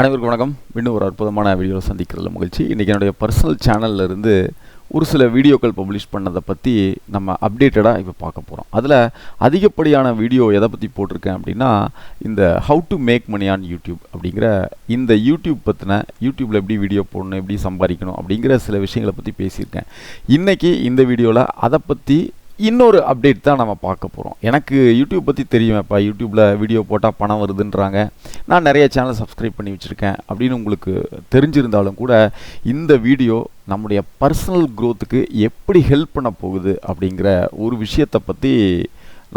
அனைவருக்கும் வணக்கம். இன்னும் ஒரு அற்புதமான வீடியோவில் சந்திக்கிறதுல மகிழ்ச்சி. இன்றைக்கி என்னுடைய பர்சனல் சேனலில் இருந்து ஒரு சில வீடியோக்கள் பப்ளிஷ் பண்ணதை பற்றி நம்ம அப்டேட்டடாக இப்போ பார்க்க போகிறோம். அதில் அதிகப்படியான வீடியோ எதை பற்றி போட்டிருக்கேன் அப்படின்னா, இந்த how to make money on YouTube அப்படிங்கிற இந்த யூடியூப் பற்றின யூடியூப்பில் எப்படி வீடியோ போடணும், எப்படி சம்பாதிக்கணும் அப்படிங்கிற சில விஷயங்களை பற்றி பேசியிருக்கேன். இன்றைக்கி இந்த வீடியோவில் அதை பற்றி இன்னொரு அப்டேட் தான் நம்ம பார்க்க போகிறோம். எனக்கு யூடியூப் பற்றி தெரியும். இப்போ யூடியூப்பில் வீடியோ போட்டால் பணம் வருதுன்றாங்க. நான் நிறைய சேனல் சப்ஸ்கிரைப் பண்ணி வச்சுருக்கேன் அப்படின்னு உங்களுக்கு தெரிஞ்சிருந்தாலும் கூட இந்த வீடியோ நம்முடைய பர்சனல் க்ரோத்துக்கு எப்படி ஹெல்ப் பண்ண போகுது அப்படிங்கிற ஒரு விஷயத்தை பற்றி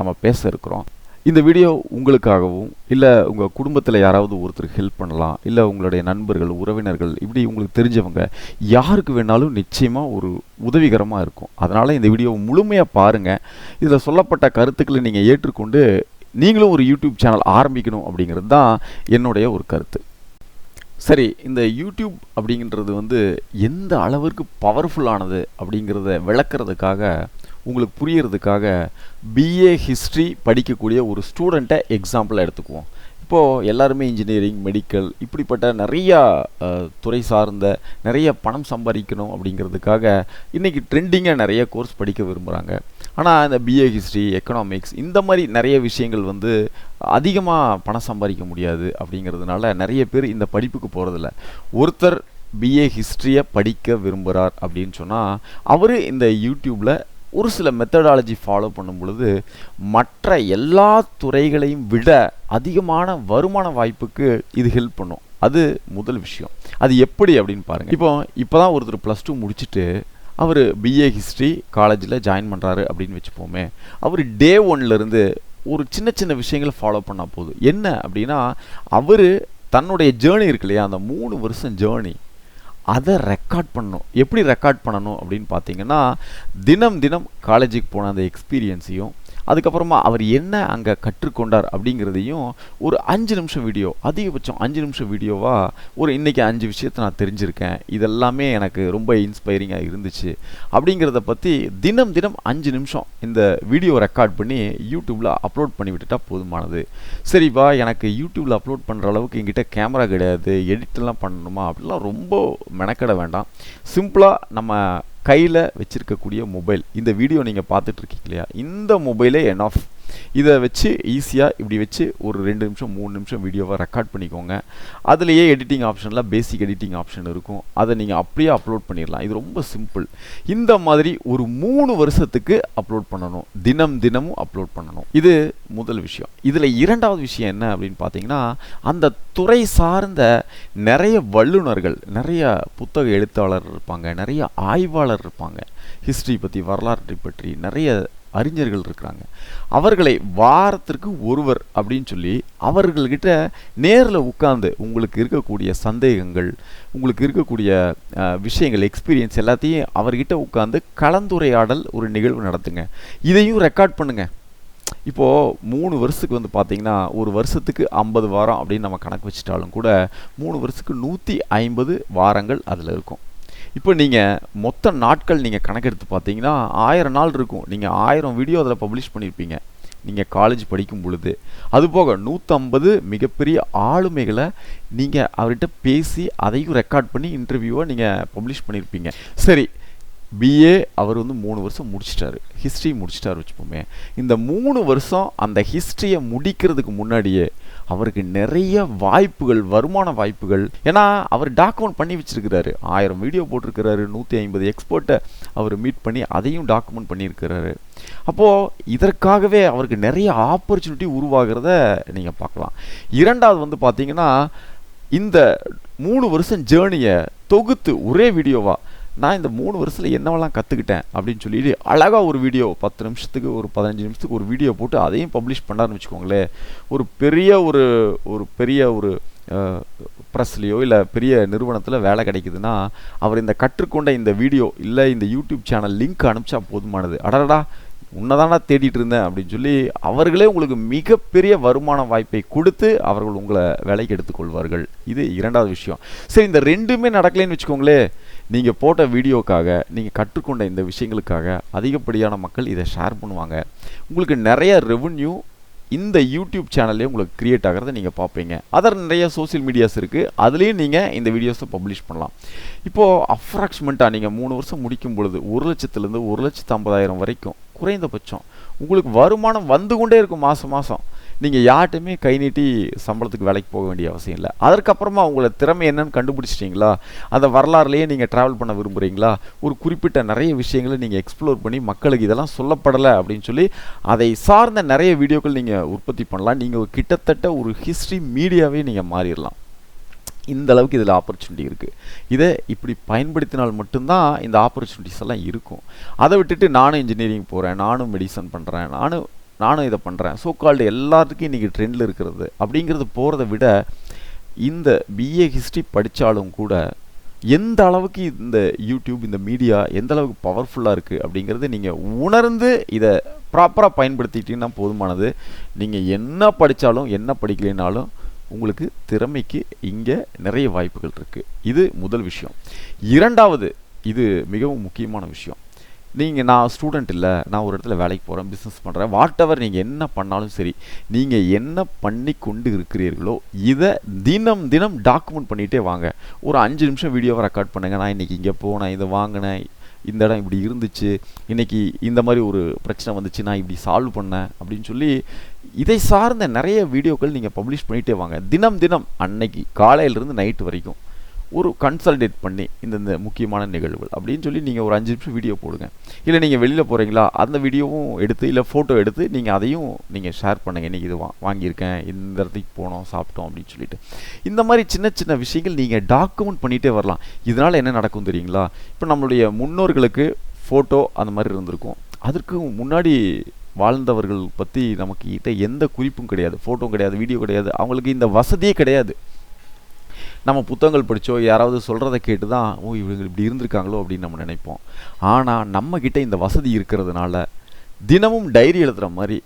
நம்ம பேச இருக்கிறோம். இந்த வீடியோ உங்களுக்காகவும், இல்லை உங்கள் குடும்பத்தில் யாராவது ஒருத்தருக்கு ஹெல்ப் பண்ணலாம், இல்லை உங்களுடைய நண்பர்கள், உறவினர்கள், இப்படி உங்களுக்கு தெரிஞ்சவங்க யாருக்கு வேணாலும் நிச்சயமாக ஒரு உதவிகரமாக இருக்கும். அதனால் இந்த வீடியோவை முழுமையாக பாருங்கள். இதில் சொல்லப்பட்ட கருத்துக்களை நீங்கள் ஏற்றுக்கொண்டு நீங்களும் ஒரு யூடியூப் சேனல் ஆரம்பிக்கணும் அப்படிங்கிறது தான் என்னுடைய ஒரு கருத்து. சரி, இந்த யூடியூப் அப்படிங்கிறது எந்த அளவிற்கு பவர்ஃபுல்லானது அப்படிங்கிறத விளக்கிறதுக்காக, உங்களுக்கு புரியறதுக்காக பிஏ ஹிஸ்ட்ரி படிக்கக்கூடிய ஒரு ஸ்டூடெண்ட்டை எக்ஸாம்பிளாக எடுத்துக்குவோம். இப்போது எல்லாருமே இன்ஜினியரிங், மெடிக்கல், இப்படிப்பட்ட நிறையா துறை சார்ந்த நிறைய பணம் சம்பாதிக்கணும் அப்படிங்கிறதுக்காக இன்றைக்கி ட்ரெண்டிங்காக நிறைய கோர்ஸ் படிக்க விரும்புகிறாங்க. ஆனால் இந்த பிஏ ஹிஸ்ட்ரி, எக்கனாமிக்ஸ், இந்த மாதிரி நிறைய விஷயங்கள் அதிகமாக பணம் சம்பாதிக்க முடியாது. அப்படிங்கிறதுனால நிறைய பேர் இந்த படிப்புக்கு போகிறதில்ல. ஒருத்தர் பிஏ ஹிஸ்ட்ரியை படிக்க விரும்புகிறார் அப்படின்னு சொன்னால் அவர் இந்த யூடியூப்பில் ஒரு சில மெத்தடாலஜி ஃபாலோ பண்ணும் பொழுது மற்ற எல்லா துறைகளையும் விட அதிகமான வருமான வாய்ப்புக்கு இது ஹெல்ப் பண்ணும். அது முதல் விஷயம். அது எப்படி அப்படின்னு பாருங்கள். இப்போ தான் ஒருத்தர் +2 முடிச்சுட்டு அவர் பிஏ ஹிஸ்ட்ரி காலேஜில் ஜாயின் பண்ணுறாரு அப்படின்னு வச்சுப்போமே. அவர் டே 1லேருந்து ஒரு சின்ன சின்ன விஷயங்களை ஃபாலோ பண்ணால் போதும். என்ன அப்படின்னா, அவர் தன்னுடைய ஜேர்னி இருக்கு இல்லையா, அந்த 3 வருஷம் ஜேர்னி, அதை ரெக்கார்ட் பண்ணணும். எப்படி ரெக்கார்ட் பண்ணணும் அப்படின்னு பார்த்தீங்கன்னா, தினம் தினம் காலேஜுக்கு போன அந்த எக்ஸ்பீரியன்ஸையும், அதுக்கப்புறமா அவர் என்ன அங்கே கற்றுக்கொண்டார் அப்படிங்கிறதையும் ஒரு 5 நிமிஷம் வீடியோ, அதிகபட்சம் 5 நிமிஷம் வீடியோவாக ஒரு இன்றைக்கி 5 விஷயத்தை நான் தெரிஞ்சுருக்கேன், இதெல்லாமே எனக்கு ரொம்ப இன்ஸ்பைரிங்காக இருந்துச்சு அப்படிங்கிறத பற்றி தினம் தினம் 5 நிமிஷம் இந்த வீடியோ ரெக்கார்ட் பண்ணி யூடியூப்பில் அப்லோட் பண்ணி விட்டுட்டா போதுமானது. சரிப்பா, எனக்கு யூடியூப்பில் அப்லோட் பண்ணுற அளவுக்கு என்கிட்ட கேமரா கிடையாது, எடிட்டெல்லாம் பண்ணணுமா அப்படிலாம் ரொம்ப மெனக்கட வேண்டாம். சிம்பிளாக நம்ம கையில் வச்சுருக்கக்கூடிய மொபைல், இந்த வீடியோ நீங்கள் பார்த்துட்ருக்கீங்க இல்லையா, இந்த மொபைலே என்ஆஃப். இதை வச்சு ஈஸியாக இப்படி வச்சு ஒரு 2 நிமிஷம் 3 நிமிஷம் வீடியோவை ரெக்கார்ட் பண்ணிக்கோங்க. அதுலேயே எடிட்டிங் ஆப்ஷனில் பேசிக் எடிட்டிங் ஆப்ஷன் இருக்கும். அதை நீங்கள் அப்படியே அப்லோட் பண்ணிடலாம். இது ரொம்ப சிம்பிள். இந்த மாதிரி ஒரு 3 வருஷத்துக்கு அப்லோட் பண்ணணும். தினம் தினமும் அப்லோட் பண்ணணும். இது முதல் விஷயம். இதில் இரண்டாவது விஷயம் என்ன அப்படின்னு பார்த்தீங்கன்னா, அந்த துறை சார்ந்த நிறைய வல்லுநர்கள், நிறைய புத்தக எழுத்தாளர் இருப்பாங்க, நிறைய ஆய்வாளர் இருப்பாங்க, ஹிஸ்ட்ரி பற்றி, வரலாற்றை பற்றி நிறைய அறிஞர்கள் இருக்கிறாங்க. அவர்களை வாரத்திற்கு ஒருவர் அப்படின்னு சொல்லி அவர்கள்கிட்ட நேரில் உட்கார்ந்து உங்களுக்கு இருக்கக்கூடிய சந்தேகங்கள், உங்களுக்கு இருக்கக்கூடிய விஷயங்கள், எக்ஸ்பீரியன்ஸ் எல்லாத்தையும் அவர்கிட்ட உட்கார்ந்து கலந்துரையாடல் ஒரு நிகழ்வு நடத்துங்க. இதையும் ரெக்கார்ட் பண்ணுங்க. இப்போது 3 வருஷத்துக்கு பார்த்தீங்கன்னா, ஒரு வருஷத்துக்கு 50 வாரம் அப்படின்னு நம்ம கணக்கு வச்சுட்டாலும் கூட 3 வருஷத்துக்கு 150 வாரங்கள் அதில் இருக்கும். இப்போ நீங்கள் மொத்த நாட்கள் நீங்கள் கணக்கெடுத்து பார்த்தீங்கன்னா 1000 நாள் இருக்கும். நீங்கள் 1000 வீடியோ அதில் பப்ளிஷ் பண்ணியிருப்பீங்க நீங்கள் காலேஜ் படிக்கும் பொழுது. அதுபோக 150 மிகப்பெரிய ஆளுமைகளை நீங்கள் அவர்கிட்ட பேசி அதையும் ரெக்கார்ட் பண்ணி இன்டர்வியூவை நீங்கள் பப்ளிஷ் பண்ணியிருப்பீங்க. சரி, பிஏ அவர் 3 வருஷம் முடிச்சிட்டாரு, ஹிஸ்ட்ரி முடிச்சிட்டாரு வச்சுப்போமே. இந்த 3 வருஷம் அந்த ஹிஸ்ட்ரியை முடிக்கிறதுக்கு முன்னாடியே அவருக்கு நிறைய வாய்ப்புகள், வருமான வாய்ப்புகள், ஏன்னா அவர் டாக்குமெண்ட் பண்ணி வச்சிருக்கிறாரு. 1000 வீடியோ போட்டிருக்கிறாரு, 150 எக்ஸ்பர்ட்டை அவர் மீட் பண்ணி அதையும் டாக்குமெண்ட் பண்ணியிருக்கிறாரு. அப்போது இதற்காகவே அவருக்கு நிறைய ஆப்பர்ச்சுனிட்டி உருவாகிறத நீங்கள் பார்க்கலாம். இரண்டாவது பார்த்தீங்கன்னா, இந்த 3 வருஷம் ஜேர்னியை தொகுத்து ஒரே வீடியோவாக, நான் இந்த 3 வருஷத்தில் என்னவெல்லாம் கற்றுக்கிட்டேன் அப்படின்னு சொல்லிட்டு அழகாக ஒரு வீடியோ 10 நிமிஷத்துக்கு, ஒரு 15 நிமிஷத்துக்கு ஒரு வீடியோ போட்டு அதையும் பப்ளிஷ் பண்ணாருன்னு வச்சுக்கோங்களேன். ஒரு பெரிய ஒரு ப்ரெஸ்லேயோ இல்லை பெரிய நிறுவனத்தில் வேலை கிடைக்குதுன்னா, அவர் இந்த கற்றுக்கொண்ட இந்த வீடியோ இல்லை இந்த யூடியூப் சேனல் லிங்க் அனுப்பிச்சா போதுமானது. அடடா, உன்னதானா தேடிட்டு இருந்தேன் அப்படின்னு சொல்லி அவர்களே உங்களுக்கு மிகப்பெரிய வருமான வாய்ப்பை கொடுத்து அவர்கள் உங்களை வேலைக்கு எடுத்துக்கொள்வார்கள். இது இரண்டாவது விஷயம். சரி, இந்த ரெண்டுமே நடக்கலைன்னு வச்சுக்கோங்களேன். நீங்கள் போட்ட வீடியோக்காக, நீங்கள் கற்றுக்கொண்ட இந்த விஷயங்களுக்காக அதிகப்படியான மக்கள் இதை ஷேர் பண்ணுவாங்க. உங்களுக்கு நிறைய ரெவன்யூ இந்த யூடியூப் சேனல்லே உங்களுக்கு கிரியேட் ஆகிறத நீங்கள் பார்ப்பீங்க. அதர் நிறைய சோசியல் மீடியாஸ் இருக்குது, அதுலேயும் நீங்கள் இந்த வீடியோஸை பப்ளிஷ் பண்ணலாம். இப்போது அப்ராக்சிமேட்டாக நீங்கள் 3 வருஷம் முடிக்கும் பொழுது 1 லட்சத்துலேருந்து 1,50,000 வரைக்கும் குறைந்தபட்சம் உங்களுக்கு வருமானம் வந்து கொண்டே இருக்கும். மாதம் மாதம் நீங்கள் யார்ட்டுமே கை நீட்டி சம்பளத்துக்கு வேலைக்கு போக வேண்டிய அவசியம் இல்லை. அதற்கப்புறமா உங்களை திறமை என்னன்னு கண்டுபிடிச்சிட்டிங்களா, அந்த வரலாறுலேயே நீங்கள் ட்ராவல் பண்ண விரும்புகிறீங்களா, ஒரு குறிப்பிட்ட நிறைய விஷயங்களை நீங்கள் எக்ஸ்ப்ளோர் பண்ணி மக்களுக்கு இதெல்லாம் சொல்லப்படலை அப்படின்னு சொல்லி அதை சார்ந்த நிறைய வீடியோக்கள் நீங்கள் உற்பத்தி பண்ணலாம். நீங்கள் கிட்டத்தட்ட ஒரு ஹிஸ்ட்ரி மீடியாவே நீங்கள் மாறிடலாம். இந்த அளவுக்கு இதில் ஆப்பர்ச்சுனிட்டி இருக்குது. இதை இப்படி பயன்படுத்தினால் மட்டும்தான் இந்த ஆப்பர்ச்சுனிட்டிஸ் எல்லாம் இருக்கும். அதை விட்டுட்டு நானும் இன்ஜினியரிங் போகிறேன், நானும் மெடிசன் பண்ணுறேன், நானும் இதை பண்ணுறேன், ஸோ கால்டு எல்லாத்துக்கும் இன்றைக்கி ட்ரெண்டில் இருக்கிறது அப்படிங்கிறது போகிறத விட இந்த பிஏ ஹிஸ்ட்ரி படித்தாலும் கூட எந்த அளவுக்கு இந்த யூடியூப் இந்த மீடியா எந்த அளவுக்கு பவர்ஃபுல்லாக இருக்குது அப்படிங்கிறது நீங்கள் உணர்ந்து இதை ப்ராப்பராக பயன்படுத்திக்கிட்டீங்கன்னா போதுமானது. நீங்கள் என்ன படித்தாலும் என்ன படிக்கலைனாலும் உங்களுக்கு திறமைக்கு இங்கே நிறைய வாய்ப்புகள் இருக்குது. இது முதல் விஷயம். இரண்டாவது, இது மிகவும் முக்கியமான விஷயம். நான் ஸ்டூடெண்ட் இல்லை, நான் ஒரு இடத்துல வேலைக்கு போகிறேன், பிஸ்னஸ் பண்ணுறேன், வாட் எவர் நீங்கள் என்ன பண்ணாலும் சரி, நீங்கள் என்ன பண்ணி கொண்டு இருக்கிறீர்களோ இதை தினம் தினம் டாக்குமெண்ட் பண்ணிகிட்டே வாங்க. ஒரு 5 நிமிஷம் வீடியோவை ரெக்கார்ட் பண்ணுங்கள். நான் இன்றைக்கி இங்கே போனேன், இதை வாங்கினேன், இந்த இடம் இப்படி இருந்துச்சு, இன்றைக்கி இந்த மாதிரி ஒரு பிரச்சனை வந்துச்சு, நான் இப்படி சால்வ் பண்ணேன் அப்படின்னு சொல்லி இதை சார்ந்த நிறைய வீடியோக்கள் நீங்கள் பப்ளிஷ் பண்ணிகிட்டே வாங்க. தினம் தினம் அன்னைக்கு காலையிலேருந்து நைட்டு வரைக்கும் ஒரு கன்சல்டேட் பண்ணி இந்த முக்கியமான நிகழ்வுகள் அப்படின்னு சொல்லி நீங்கள் ஒரு 5 நிமிஷம் வீடியோ போடுங்க. இல்லை நீங்கள் வெளியில் போகிறீங்களா, அந்த வீடியோவும் எடுத்து இல்லை ஃபோட்டோ எடுத்து நீங்கள் அதையும் நீங்கள் ஷேர் பண்ணுங்கள். இன்றைக்கி இது வாங்கியிருக்கேன், இந்த இடத்துக்கு போனோம், சாப்பிட்டோம் அப்படின்னு சொல்லிட்டு இந்த மாதிரி சின்ன சின்ன விஷயங்கள் நீங்கள் டாக்குமெண்ட் பண்ணிகிட்டே வரலாம். இதனால் என்ன நடக்கும் தெரியுங்களா, இப்போ நம்மளுடைய முன்னோர்களுக்கு ஃபோட்டோ அந்த மாதிரி இருந்திருக்கும், அதற்கு முன்னாடி வாழ்ந்தவர்கள் பற்றி நமக்கு கிட்ட எந்த குறிப்பும் கிடையாது, ஃபோட்டோ கிடையாது, வீடியோ கிடையாது, அவங்களுக்கு இந்த வசதியே கிடையாது. நம்ம புத்தகங்கள் படித்தோ யாராவது சொல்கிறத கேட்டு தான் இவங்க இப்படி இருந்திருக்காங்களோ அப்படின்னு நம்ம நினைப்போம். ஆனால் நம்மக்கிட்ட இந்த வசதி இருக்கிறதுனால தினமும் டைரி எழுதுகிற மாதிரி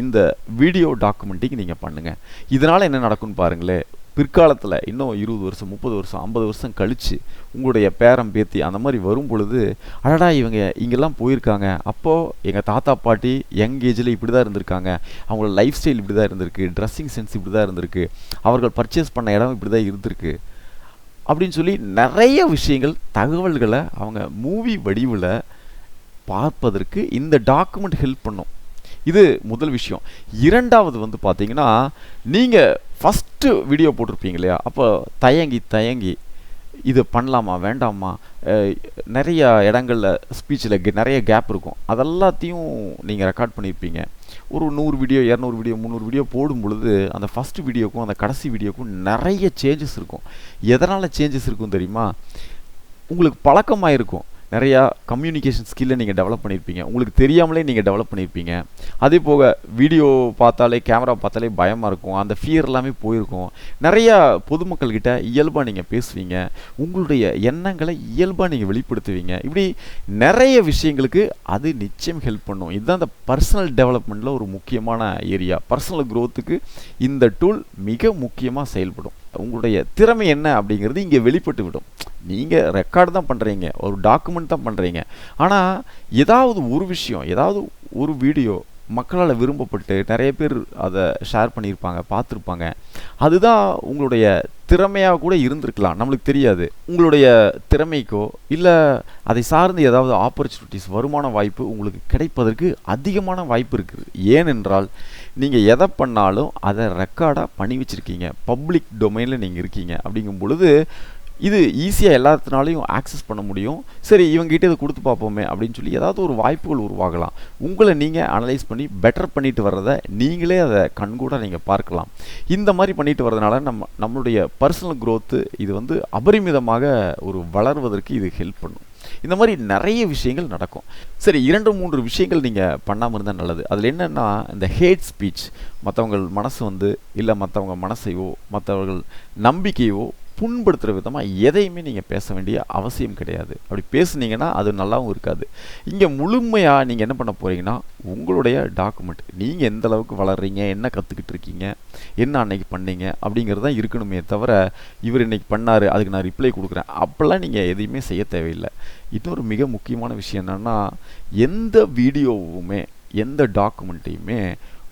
இந்த வீடியோ டாக்குமெண்ட்டிங் நீங்கள் பண்ணுங்கள். இதனால் என்ன நடக்கும்னு பாருங்களேன். பிற்காலத்தில் இன்னும் 20 வருஷம் 30 வருஷம் 50 வருஷம் கழித்து உங்களுடைய பேரம் பேத்தி அந்த மாதிரி வரும் பொழுது, அடடா இவங்க இங்கெல்லாம் போயிருக்காங்க, அப்போது எங்கள் தாத்தா பாட்டி யங் ஏஜில் இப்படி தான் இருந்திருக்காங்க, அவங்களோட லைஃப் ஸ்டைல் இப்படி தான் இருந்திருக்கு, ட்ரெஸ்ஸிங் சென்ஸ் இப்படி தான் இருந்திருக்கு, அவர்கள் பர்ச்சேஸ் பண்ண இடம் இப்படி தான் இருந்திருக்கு அப்படின்னு சொல்லி நிறைய விஷயங்கள் தகவல்களை அவங்க மூவி வடிவில் பார்ப்பதற்கு இந்த டாக்குமெண்ட் ஹெல்ப் பண்ணும். இது முதல் விஷயம். இரண்டாவது பார்த்தீங்கன்னா, நீங்கள் ஃபஸ்ட்டு வீடியோ போட்டிருப்பீங்க இல்லையா, அப்போ தயங்கி இது பண்ணலாமா வேண்டாமா, நிறைய இடங்களில் ஸ்பீச்சில் நிறைய கேப் இருக்கும், அதெல்லாத்தையும் நீங்கள் ரெக்கார்ட் பண்ணியிருப்பீங்க. ஒரு 100 வீடியோ 200 வீடியோ 300 வீடியோ போடும் பொழுது அந்த ஃபஸ்ட்டு வீடியோக்கும் அந்த கடைசி வீடியோக்கும் நிறைய சேஞ்சஸ் இருக்கும். எதனால் சேஞ்சஸ் இருக்கும் தெரியுமா, உங்களுக்கு பழக்கமாக இருக்கும், நிறையா கம்யூனிகேஷன் ஸ்கில்லை நீங்கள் டெவலப் பண்ணியிருப்பீங்க, உங்களுக்கு தெரியாமலே நீங்கள் டெவலப் பண்ணியிருப்பீங்க. அதே போக வீடியோ பார்த்தாலே கேமரா பார்த்தாலே பயமாக இருக்கும், அந்த ஃபியர் எல்லாமே போயிருக்கும். நிறையா பொதுமக்கள்கிட்ட இயல்பாக நீங்கள் பேசுவீங்க, உங்களுடைய எண்ணங்களை இயல்பாக நீங்கள் வெளிப்படுத்துவீங்க. இப்படி நிறைய விஷயங்களுக்கு அது நிச்சயம் ஹெல்ப் பண்ணும். இதுதான் இந்த பர்சனல் டெவலப்மெண்ட்டில் ஒரு முக்கியமான ஏரியா. பர்சனல் க்ரோத்துக்கு இந்த டூல் மிக முக்கியமாக செயல்படும். உங்களுடைய திறமை என்ன அப்படிங்கிறது இங்கே வெளிப்பட்டு விடும். நீங்கள் ரெக்கார்டு தான் பண்ணுறீங்க, ஒரு டாக்குமெண்ட் தான் பண்ணுறீங்க, ஆனால் ஏதாவது ஒரு விஷயம், ஏதாவது ஒரு வீடியோ மக்களால் விரும்பப்பட்டு நிறைய பேர் அதை ஷேர் பண்ணியிருப்பாங்க, பார்த்துருப்பாங்க, அதுதான் உங்களுடைய திறமையாக கூட இருந்திருக்கலாம், நம்மளுக்கு தெரியாது. உங்களுடைய திறமைக்கோ இல்லை அதை சார்ந்து ஏதாவது ஆப்பர்ச்சுனிட்டிஸ் வருமான வாய்ப்பு உங்களுக்கு கிடைப்பதற்கு அதிகமான வாய்ப்பு இருக்குது. ஏனென்றால் நீங்கள் எதை பண்ணாலும் அதை ரெக்கார்டாக பண்ணி வச்சுருக்கீங்க, பப்ளிக் டொமைனில் நீங்கள் இருக்கீங்க. அப்படிங்கும் பொழுது இது ஈஸியாக எல்லாத்தினாலையும் ஆக்சஸ் பண்ண முடியும். சரி இவங்ககிட்ட இதை கொடுத்து பார்ப்போமே அப்படின்னு சொல்லி ஏதாவது ஒரு வாய்ப்புகள் உருவாகலாம். உங்களை நீங்கள் அனலைஸ் பண்ணி பெட்டர் பண்ணிட்டு வர்றதை நீங்களே அதை கண்கூட நீங்கள் பார்க்கலாம். இந்த மாதிரி பண்ணிட்டு வர்றதுனால நம்மளுடைய பர்சனல் க்ரோத்து இது அபரிமிதமாக ஒரு வளர்வதற்கு இது ஹெல்ப் பண்ணும். இந்த மாதிரி நிறைய விஷயங்கள் நடக்கும். சரி 2-3 விஷயங்கள் நீங்கள் பண்ணாமல் இருந்தால் நல்லது. அதில் என்னென்னா, இந்த ஹேட் ஸ்பீச், மற்றவங்கள் மனசு இல்லை மற்றவங்க மனசையோ மற்றவர்கள் நம்பிக்கையோ புண்படுத்துகிற விதமாக எதையுமே நீங்கள் பேச வேண்டிய அவசியம் கிடையாது. அப்படி பேசுனீங்கன்னா அது நல்லாவும் இருக்காது. இங்கே முழுமையாக நீங்கள் என்ன பண்ண போகிறீங்கன்னா, உங்களுடைய டாக்குமெண்ட், நீங்கள் எந்த அளவுக்கு வளர்றீங்க, என்ன கற்றுக்கிட்டு இருக்கீங்க, என்ன அன்னைக்கு பண்ணீங்க அப்படிங்கிறது தான் இருக்கணுமே தவிர, இவர் இன்னைக்கு பண்ணார் அதுக்கு நான் ரிப்ளை கொடுக்குறேன் அப்போல்லாம் நீங்கள் எதையுமே செய்ய தேவையில்லை. இன்னொரு மிக முக்கியமான விஷயம் என்னென்னா, எந்த வீடியோவுமே எந்த டாக்குமெண்ட்டையுமே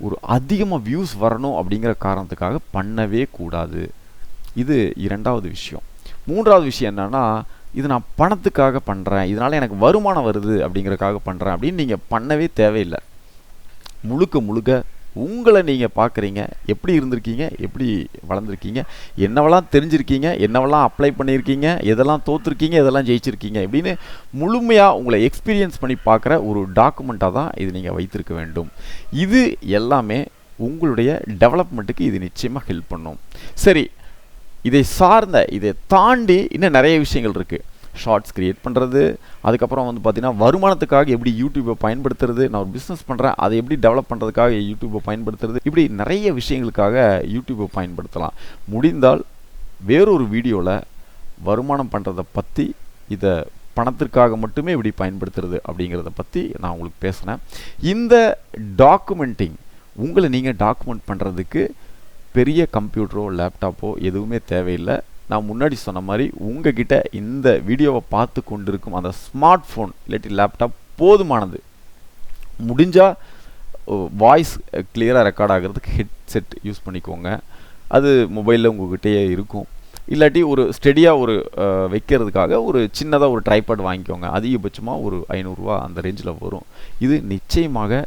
ஒரு அதிகமாக வியூஸ் வரணும் அப்படிங்கிற காரணத்துக்காக பண்ணவே கூடாது. இது இரண்டாவது விஷயம். மூன்றாவது விஷயம் என்னன்னா, இது நான் பணத்துக்காக பண்ணுறேன், இதனால் எனக்கு வருமானம் வருது அப்படிங்கிறதுக்காக பண்ணுறேன் அப்படின்னு நீங்கள் பண்ணவே தேவையில்லை. முழுக்க முழுக்க உங்களை நீங்கள் பார்க்குறீங்க, எப்படி இருந்திருக்கீங்க, எப்படி வளர்ந்துருக்கீங்க, என்னவெல்லாம் தெரிஞ்சிருக்கீங்க, என்னவெல்லாம் அப்ளை பண்ணியிருக்கீங்க, எதெல்லாம் தோற்றுருக்கீங்க, எதெல்லாம் ஜெயிச்சிருக்கீங்க இப்படின்னு முழுமையாக உங்களை எக்ஸ்பீரியன்ஸ் பண்ணி பார்க்குற ஒரு டாக்குமெண்ட்டாக தான் இது நீங்கள் வைத்திருக்க வேண்டும். இது எல்லாமே உங்களுடைய டெவலப்மெண்ட்டுக்கு இது நிச்சயமாக ஹெல்ப் பண்ணும். சரி, இதை தாண்டி இன்னும் நிறைய விஷயங்கள் இருக்குது. ஷார்ட்ஸ் க்ரியேட் பண்ணுறது, அதுக்கப்புறம் வந்து பார்த்திங்கன்னா வருமானத்துக்காக எப்படி யூடியூப்பை பயன்படுத்துறது, நான் ஒரு பிஸ்னஸ் பண்ணுறேன் அதை எப்படி டெவலப் பண்ணுறதுக்காக யூடியூப்பை பயன்படுத்துறது, இப்படி நிறைய விஷயங்களுக்காக யூடியூப்பை பயன்படுத்தலாம். முடிந்தால் வேறொரு வீடியோவில் வருமானம் பண்ணுறதை பற்றி, இதை பணத்திற்காக மட்டுமே எப்படி பயன்படுத்துறது அப்படிங்கிறத பற்றி நான் உங்களுக்கு பேசினேன். இந்த டாக்குமெண்டிங், உங்களை நீங்கள் டாக்குமெண்ட் பண்ணுறதுக்கு பெரிய கம்ப்யூட்டரோ லேப்டாப்போ எதுவுமே தேவையில்லை. நான் முன்னாடி சொன்ன மாதிரி உங்ககிட்ட இந்த வீடியோவை பார்த்து கொண்டிருக்கும் அந்த ஸ்மார்ட் ஃபோன் இல்லாட்டி லேப்டாப் போதுமானது. முடிஞ்சால் வாய்ஸ் கிளியராக ரெக்கார்ட் ஆகிறதுக்கு ஹெட்செட் யூஸ் பண்ணிக்கோங்க. அது மொபைலில் உங்கள்கிட்டயே இருக்கும். இல்லாட்டி ஒரு ஸ்டெடியாக ஒரு வைக்கிறதுக்காக ஒரு சின்னதாக ஒரு ட்ரைபாட் வாங்கிக்கோங்க. அதிகபட்சமாக ஒரு 500 ரூபா அந்த ரேஞ்சில் வரும். இது நிச்சயமாக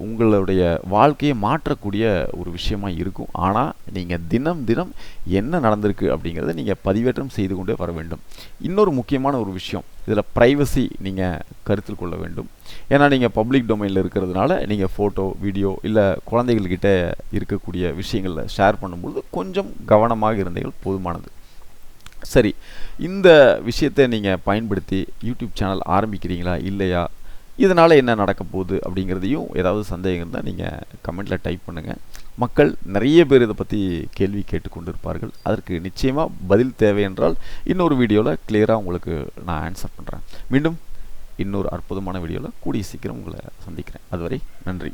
உங்களுடைய வாழ்க்கையை மாற்றக்கூடிய ஒரு விஷயமா இருக்கும். ஆனால் நீங்கள் தினம் தினம் என்ன நடந்திருக்கு அப்படிங்கிறத நீங்கள் பதிவேற்றம் செய்து கொண்டே வர வேண்டும். இன்னொரு முக்கியமான ஒரு விஷயம், இதில் ப்ரைவசி நீங்கள் கருத்தில் கொள்ள வேண்டும். ஏன்னா நீங்கள் பப்ளிக் டொமைனில் இருக்கிறதுனால நீங்கள் ஃபோட்டோ, வீடியோ இல்லை குழந்தைகள்கிட்ட இருக்கக்கூடிய விஷயங்களில் ஷேர் பண்ணும்பொழுது கொஞ்சம் கவனமாக இருந்தீர்கள் போதுமானது. சரி, இந்த விஷயத்தை நீங்கள் பயன்படுத்தி யூடியூப் சேனல் ஆரம்பிக்கிறீங்களா இல்லையா, இதனால் என்ன நடக்க போகுது அப்படிங்கிறதையும் ஏதாவது சந்தேகம் இருந்தால் நீங்கள் கமெண்ட்டில் டைப் பண்ணுங்கள். மக்கள் நிறைய பேர் இதை பற்றி கேள்வி கேட்டுக்கொண்டு இருப்பார்கள். அதற்கு நிச்சயமாக பதில் தேவை என்றால் இன்னொரு வீடியோவில் கிளியராக உங்களுக்கு நான் ஆன்சர் பண்ணுறேன். மீண்டும் இன்னொரு அற்புதமான வீடியோவில் கூடிய சீக்கிரம் உங்களை சந்திக்கிறேன். அதுவரை நன்றி.